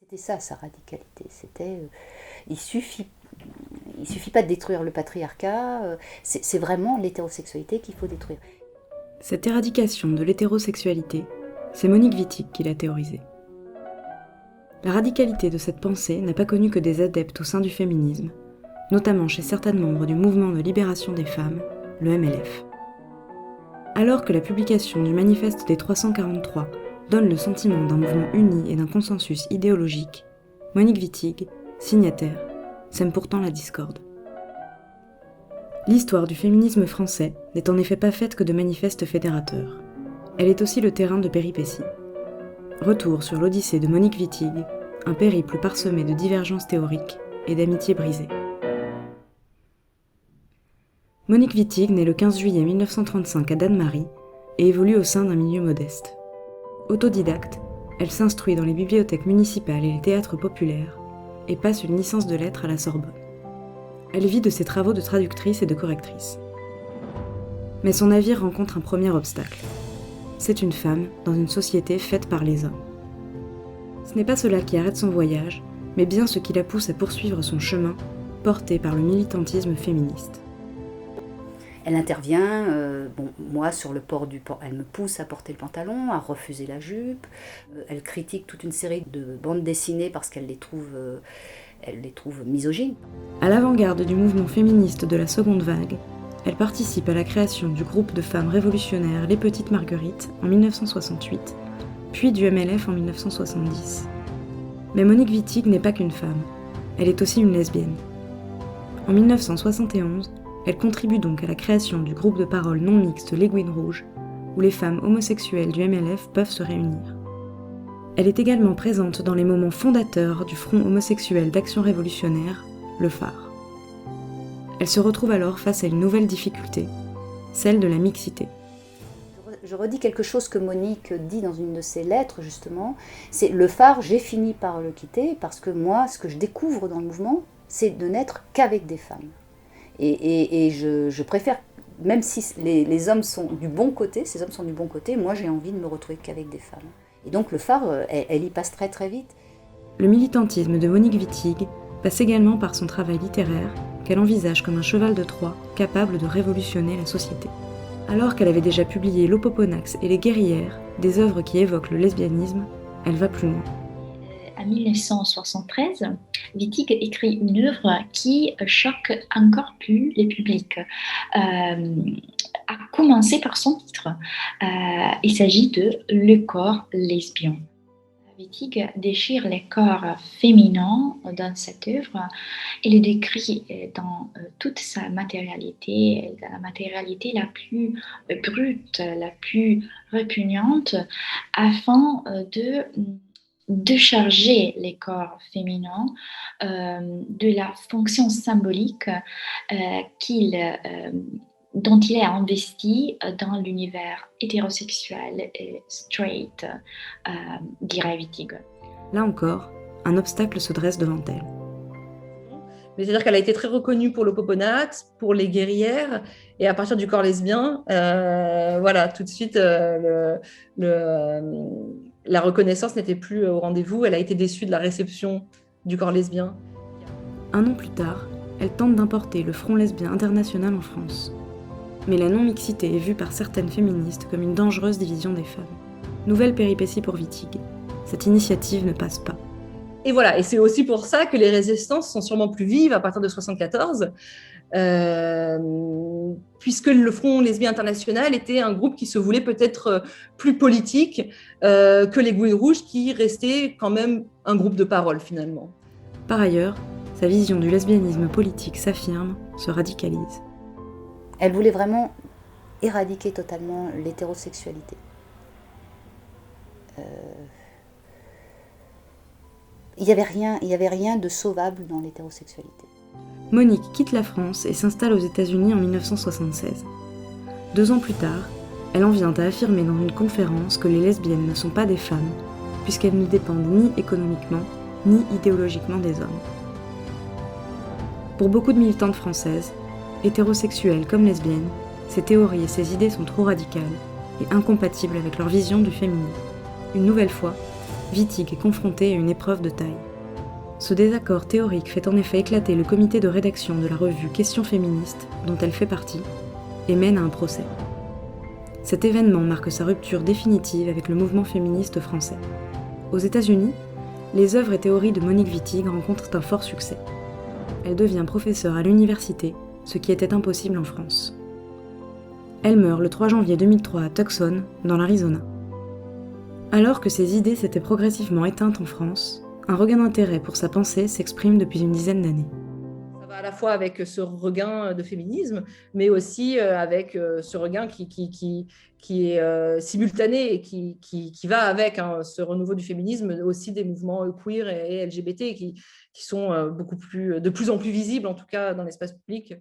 C'était ça sa radicalité, il suffit pas de détruire le patriarcat, c'est vraiment l'hétérosexualité qu'il faut détruire. Cette éradication de l'hétérosexualité, c'est Monique Wittig qui l'a théorisée. La radicalité de cette pensée n'a pas connu que des adeptes au sein du féminisme, notamment chez certains membres du mouvement de libération des femmes, le MLF. Alors que la publication du Manifeste des 343 donne le sentiment d'un mouvement uni et d'un consensus idéologique, Monique Wittig, signataire, sème pourtant la discorde. L'histoire du féminisme français n'est en effet pas faite que de manifestes fédérateurs. Elle est aussi le terrain de péripéties. Retour sur l'Odyssée de Monique Wittig, un périple parsemé de divergences théoriques et d'amitiés brisées. Monique Wittig naît le 15 juillet 1935 à Dannemarie et évolue au sein d'un milieu modeste. Autodidacte, elle s'instruit dans les bibliothèques municipales et les théâtres populaires et passe une licence de lettres à la Sorbonne. Elle vit de ses travaux de traductrice et de correctrice. Mais son navire rencontre un premier obstacle. C'est une femme dans une société faite par les hommes. Ce n'est pas cela qui arrête son voyage, mais bien ce qui la pousse à poursuivre son chemin, porté par le militantisme féministe. Elle intervient, moi sur le port du port, elle me pousse à porter le pantalon, à refuser la jupe, elle critique toute une série de bandes dessinées parce qu'elle les trouve misogynes. À l'avant-garde du mouvement féministe de la seconde vague, elle participe à la création du groupe de femmes révolutionnaires Les Petites Marguerites en 1968, puis du MLF en 1970. Mais Monique Wittig n'est pas qu'une femme, elle est aussi une lesbienne. En 1971, elle contribue donc à la création du groupe de parole non mixte l'Aiguille Rouge, où les femmes homosexuelles du MLF peuvent se réunir. Elle est également présente dans les moments fondateurs du Front homosexuel d'action révolutionnaire, le phare. Elle se retrouve alors face à une nouvelle difficulté, celle de la mixité. Je redis quelque chose que Monique dit dans une de ses lettres, justement, c'est le phare, j'ai fini par le quitter, parce que moi, ce que je découvre dans le mouvement, c'est de n'être qu'avec des femmes. Et je préfère, même si les hommes sont du bon côté, ces hommes sont du bon côté, moi j'ai envie de me retrouver qu'avec des femmes. Et donc le phare, elle y passe très très vite. Le militantisme de Monique Wittig passe également par son travail littéraire, qu'elle envisage comme un cheval de Troie capable de révolutionner la société. Alors qu'elle avait déjà publié L'Opoponax et Les Guerrières, des œuvres qui évoquent le lesbianisme, elle va plus loin. En 1973, Wittig écrit une œuvre qui choque encore plus les publics, à commencer par son titre. Il s'agit de Le corps lesbien. Wittig déchire les corps féminins dans cette œuvre et le décrit dans toute sa matérialité, la matérialité la plus brute, la plus répugnante, afin de décharger les corps féminins de la fonction symbolique dont il est investi dans l'univers hétérosexuel et straight, dirait Wittig. Là encore, un obstacle se dresse devant elle. Mais c'est-à-dire qu'elle a été très reconnue pour l'Opoponax, pour les guerrières, et à partir du corps lesbien, voilà, tout de suite, la reconnaissance n'était plus au rendez-vous. Elle a été déçue de la réception du corps lesbien. Un an plus tard, elle tente d'importer le Front lesbien international en France. Mais la non-mixité est vue par certaines féministes comme une dangereuse division des femmes. Nouvelle péripétie pour Wittig. Cette initiative ne passe pas. Et voilà, et c'est aussi pour ça que les résistances sont sûrement plus vives à partir de 1974, puisque le Front lesbien international était un groupe qui se voulait peut-être plus politique que l'Aiguille Rouge, qui restait quand même un groupe de parole finalement. Par ailleurs, sa vision du lesbianisme politique s'affirme, se radicalise. Elle voulait vraiment éradiquer totalement l'hétérosexualité. Il n'y avait rien de sauvable dans l'hétérosexualité. Monique quitte la France et s'installe aux États-Unis en 1976. 2 ans plus tard, elle en vient à affirmer dans une conférence que les lesbiennes ne sont pas des femmes, puisqu'elles ne dépendent ni économiquement, ni idéologiquement des hommes. Pour beaucoup de militantes françaises, hétérosexuelles comme lesbiennes, ces théories et ces idées sont trop radicales et incompatibles avec leur vision du féminisme. Une nouvelle fois, Wittig est confronté à une épreuve de taille. Ce désaccord théorique fait en effet éclater le comité de rédaction de la revue Questions féministes, dont elle fait partie, et mène à un procès. Cet événement marque sa rupture définitive avec le mouvement féministe français. Aux États-Unis, les œuvres et théories de Monique Wittig rencontrent un fort succès. Elle devient professeure à l'université, ce qui était impossible en France. Elle meurt le 3 janvier 2003 à Tucson, dans l'Arizona. Alors que ses idées s'étaient progressivement éteintes en France, un regain d'intérêt pour sa pensée s'exprime depuis une dizaine d'années. Ça va à la fois avec ce regain de féminisme, mais aussi avec ce regain qui est simultané et qui va avec ce renouveau du féminisme, aussi des mouvements queer et LGBT qui sont de plus en plus visibles, en tout cas dans l'espace public.